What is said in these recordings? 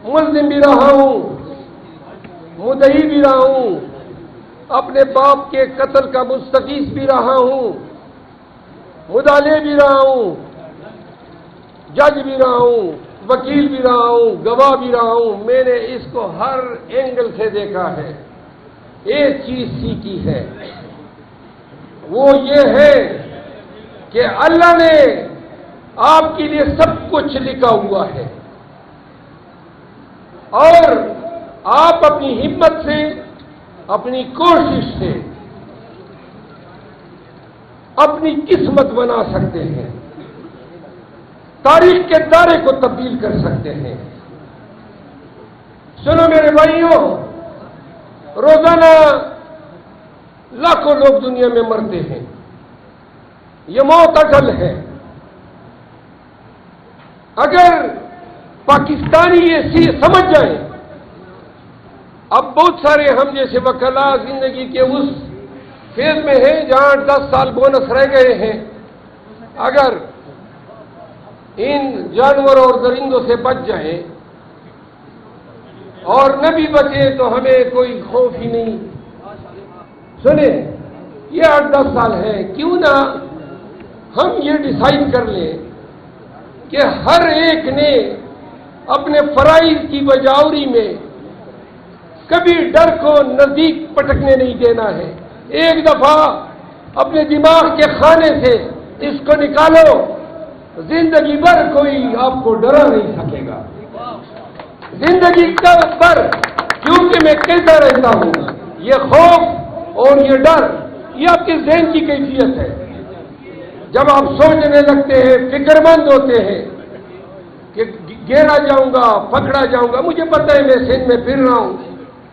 ملزم بھی رہا ہوں، مدعی بھی رہا ہوں، اپنے باپ کے قتل کا مستفیض بھی رہا ہوں، مدعی بھی رہا ہوں، جج بھی رہا ہوں، وکیل بھی رہا ہوں، گواہ بھی رہا ہوں۔ میں نے اس کو ہر اینگل سے دیکھا ہے۔ ایک چیز سیکھی ہے، وہ یہ ہے کہ اللہ نے آپ کے لیے سب کچھ لکھا ہوا ہے، اور آپ اپنی ہمت سے، اپنی کوشش سے اپنی قسمت بنا سکتے ہیں، تاریخ کے دائرے کو تبدیل کر سکتے ہیں۔ سنو میرے بھائیوں، روزانہ لاکھوں لوگ دنیا میں مرتے ہیں، یہ موت اٹل ہے۔ اگر پاکستانی یہ سمجھ جائیں، اب بہت سارے ہم جیسے وکلاء زندگی کے اس فیز میں ہیں جہاں 10 سال بونس رہ گئے ہیں، اگر ان جانوروں اور درندوں سے بچ جائیں اور نہ بھی بچے تو ہمیں کوئی خوف ہی نہیں۔ سنیں، یہ 8-10 سال ہے، کیوں نہ ہم یہ ڈیسائیڈ کر لیں کہ ہر ایک نے اپنے فرائض کی بجاوری میں کبھی ڈر کو نزدیک پٹکنے نہیں دینا ہے۔ ایک دفعہ اپنے دماغ کے خانے سے اس کو نکالو، زندگی بھر کوئی آپ کو ڈرا نہیں سکے گا۔ زندگی پر کیونکہ میں کہتا رہتا ہوں، یہ خوف اور یہ ڈر یہ آپ کے ذہن کی کیفیت ہے۔ جب آپ سوچنے لگتے ہیں، فکر مند ہوتے ہیں کہ گھیرا جاؤں گا، پکڑا جاؤں گا، مجھے پتہ ہے میں سندھ میں پھر رہا ہوں،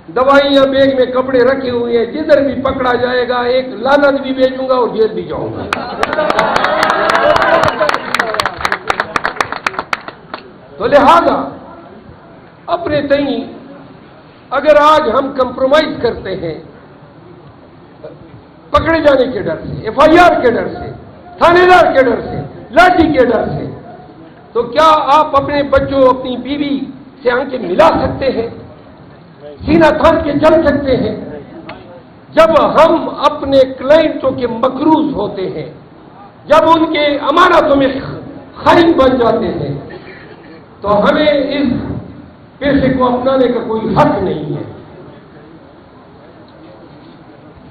دوائیاں بیگ میں، کپڑے رکھے ہوئے ہیں، جدھر بھی پکڑا جائے گا ایک لعنت بھی بھیجوں گا اور جیل بھی جاؤں گا۔ تو لہذا اپنے تئیں اگر آج ہم کمپرومائز کرتے ہیں پکڑے جانے کے ڈر سے، FIR کے ڈر سے، تھانے دار کے ڈر سے، لاٹھی کے ڈر سے، تو کیا آپ اپنے بچوں، اپنی بیوی سے آنکھیں ملا سکتے ہیں؟ سینہ تھام کے چل سکتے ہیں؟ جب ہم اپنے کلائنٹوں کے مقروض ہوتے ہیں، جب ان کے امانتوں میں خائن بن جاتے ہیں، تو ہمیں اس پیشے کو اپنانے کا کوئی حق نہیں ہے۔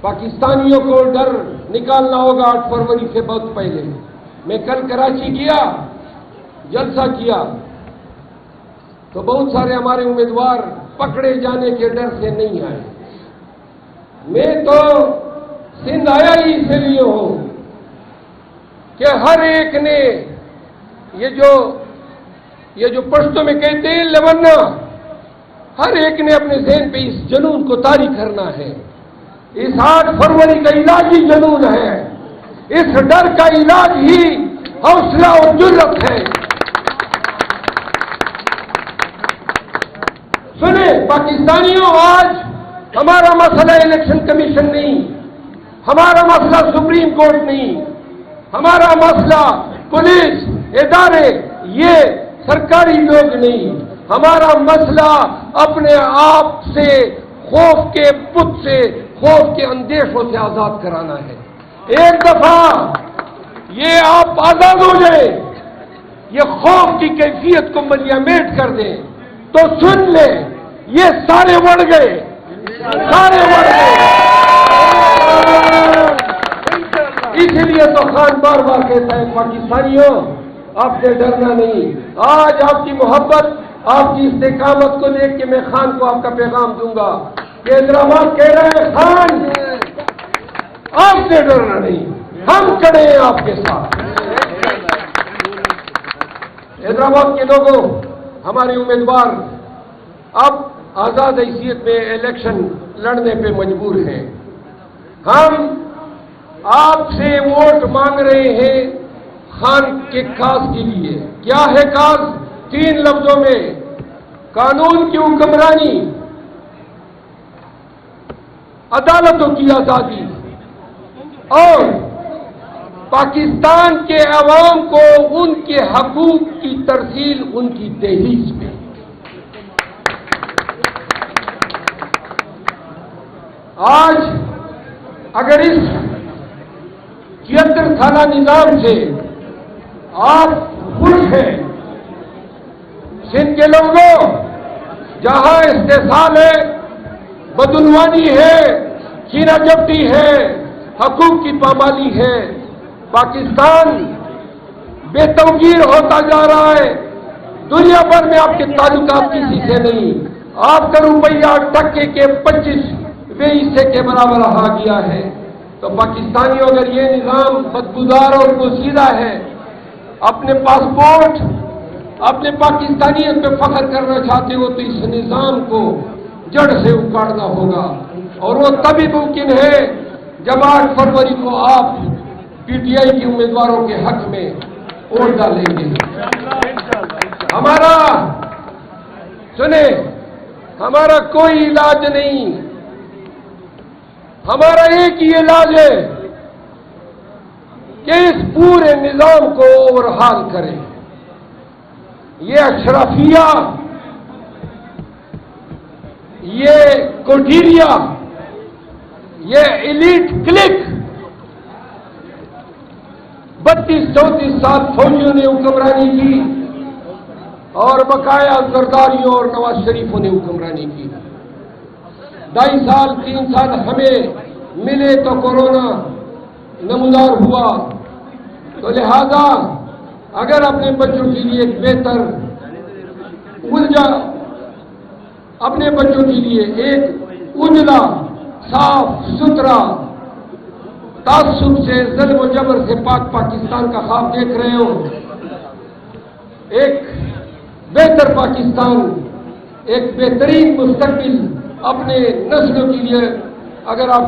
پاکستانیوں کو ڈر نکالنا ہوگا 8 فروری سے بہت پہلے۔ میں کل کراچی گیا، جلسہ کیا، تو بہت سارے ہمارے امیدوار پکڑے جانے کے ڈر سے نہیں آئے۔ میں تو سندھ آیا ہی اس لیے ہوں کہ ہر ایک نے یہ جو پشتوں میں کہتے ہیں لبنا، ہر ایک نے اپنے ذہن پہ اس جنون کو طاری کرنا ہے۔ اس 8 فروری کا علاج ہی جنون ہے، اس ڈر کا علاج ہی حوصلہ اور جرأت ہے۔ سنیں پاکستانیوں، آج ہمارا مسئلہ الیکشن کمیشن نہیں، ہمارا مسئلہ سپریم کورٹ نہیں، ہمارا مسئلہ پولیس ادارے، یہ سرکاری لوگ نہیں، ہمارا مسئلہ اپنے آپ سے خوف کے بت سے، خوف کے اندیشوں سے آزاد کرانا ہے۔ ایک دفعہ یہ آپ آزاد ہو جائیں، یہ خوف کی کیفیت کو ملیامیٹ کر دیں، تو سن لیں یہ سارے بڑھ گئے، سارے بڑھ گئے۔ اسی لیے تو خان بار بار کہتا ہے پاکستانیوں آپ سے ڈرنا نہیں۔ آج آپ کی محبت، آپ کی استقامت کو دیکھ کے میں خان کو آپ کا پیغام دوں گا کہ حیدرآباد کہہ رہے ہیں خان آپ سے ڈرنا نہیں، ہم کھڑے ہیں آپ کے ساتھ۔ حیدرآباد کے لوگوں، ہمارے امیدوار اب آزاد حیثیت میں الیکشن لڑنے پہ مجبور ہیں۔ ہم آپ سے ووٹ مانگ رہے ہیں خان کے کاز کے لیے۔ کیا ہے کاز؟ 3 لفظوں میں: قانون کی حکمرانی، عدالتوں کی آزادی، اور پاکستان کے عوام کو ان کے حقوق کی ترسیل ان کی دہلیز پہ۔ آج اگر اس 73 سالہ نظام سے آپ خوش ہیں، سندھ کے لوگوں، جہاں استحصال ہے، بدعنوانی ہے، چینہ جبتی ہے، حقوق کی پامالی ہے، پاکستان بے توجیر ہوتا جا رہا ہے، دنیا بھر میں آپ کے تعلقات کسی سے نہیں، آپ کا روپیہ ٹکے کے 25ویں حصے کے برابر آ گیا ہے۔ تو پاکستانیوں، اگر یہ نظام بدگزار اور پوشیدہ ہے، اپنے پاسپورٹ، اپنے پاکستانیت پہ فخر کرنا چاہتے ہو تو اس نظام کو جڑ سے اکھاڑنا ہوگا، اور وہ تبھی ممکن ہے جب 8 فروری کو آپ پی ٹی آئی کے امیدواروں کے حق میں ووٹ ڈالیں گے۔ ہمارا سنیں، ہمارا کوئی علاج نہیں، ہمارا ایک ہی علاج ہے کہ اس پورے نظام کو اوورہال کریں۔ یہ اشرافیہ، یہ کوٹیریا، یہ ایلیٹ کلک 32-34 سال فوجیوں نے حکمرانی کی، اور بقایا زرداریوں اور نواز شریفوں نے حکمرانی کی۔ 2.5 سال 3 سال ہمیں ملے تو کورونا نمودار ہوا، تو لہذا اگر اپنے بچوں کے لیے ایک بہتر اپنے بچوں کے لیے ایک اجلا، صاف ستھرا، تعصب سے، ظلم و جبر سے پاک پاکستان کا خواب دیکھ رہے ہو، ایک بہتر پاکستان، ایک بہترین مستقبل اپنے نسلوں کے لیے اگر آپ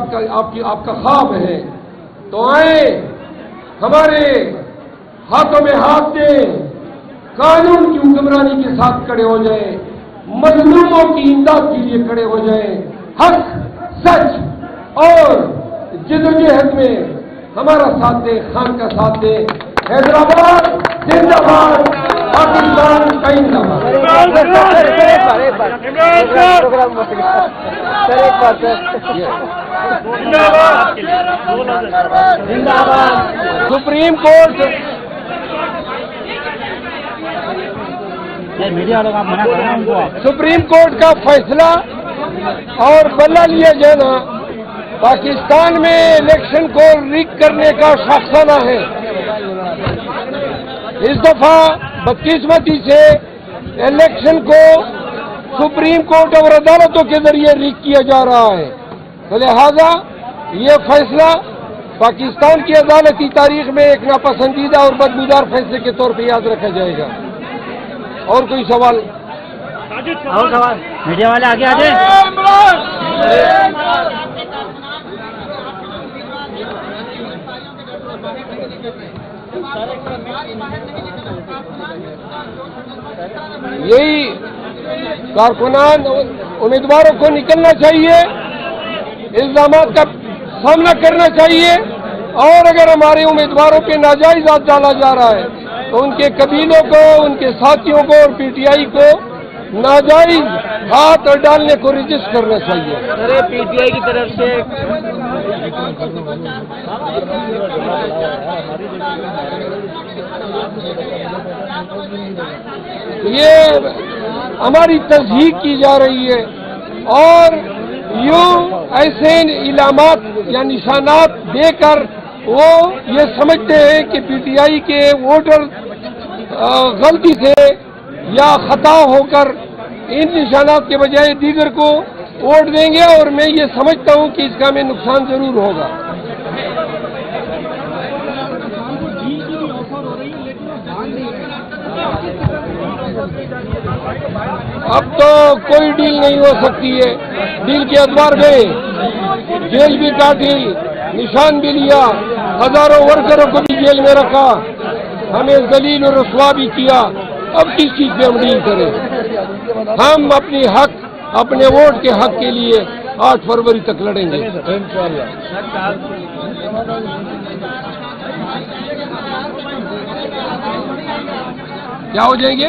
کا خواب ہے تو آئیں، ہمارے ہاتھوں میں ہاتھ دیں، قانون کی حکمرانی کے ساتھ کھڑے ہو جائیں، مظلوموں کی امداد کے لیے کھڑے ہو جائیں، حق، سچ اور جدوجہد میں ہمارا ساتھ دیں، خان کا ساتھ دیں۔ حیدرآباد زندہ باد، پاکستان زندہ باد۔ سپریم کورٹ کا فیصلہ اور بدلہ لیا جانا پاکستان میں الیکشن کو ریگ کرنے کا شاخسانہ ہے۔ اس دفعہ بدقسمتی سے الیکشن کو سپریم کورٹ اور عدالتوں کے ذریعے ریگ کیا جا رہا ہے، تو لہذا یہ فیصلہ پاکستان کی عدالتی تاریخ میں ایک ناپسندیدہ اور بدبودار فیصلے کے طور پہ یاد رکھا جائے گا۔ اور کوئی سوال؟ اور سوال؟ میڈیا والے آگے آ جائیں۔ یہی کارکنان امیدواروں کو نکلنا چاہیے، الزامات کا سامنا کرنا چاہیے، اور اگر ہمارے امیدواروں پہ ناجائز ہاتھ ڈالا جا رہا ہے تو ان کے قبیلوں کو، ان کے ساتھیوں کو اور پی ٹی آئی کو ناجائز ہاتھ ڈالنے کو رجسٹ کرنا چاہیے۔ ارے پی ٹی آئی کی طرف سے یہ ہماری تصدیق کی جا رہی ہے، اور یوں ایسے علامات یا نشانات دے کر وہ یہ سمجھتے ہیں کہ پی ٹی آئی کے ووٹر غلطی سے یا خطا ہو کر ان نشانات کے بجائے دیگر کو ووٹ دیں گے، اور میں یہ سمجھتا ہوں کہ اس کا ہمیں نقصان ضرور ہوگا۔ اب تو کوئی ڈیل نہیں ہو سکتی ہے، ڈیل کے ادوار گئے، جیل بھی کاٹی، نشان بھی لیا، ہزاروں ورکروں کو بھی جیل میں رکھا، ہمیں ذلیل و رسوا بھی کیا، اب کس چیز پہ ہم ڈیل کریں؟ ہم اپنی حق، اپنے ووٹ کے حق کے لیے 8 فروری تک لڑیں گے انشاءاللہ۔ کیا ہو جائیں گے؟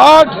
8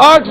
8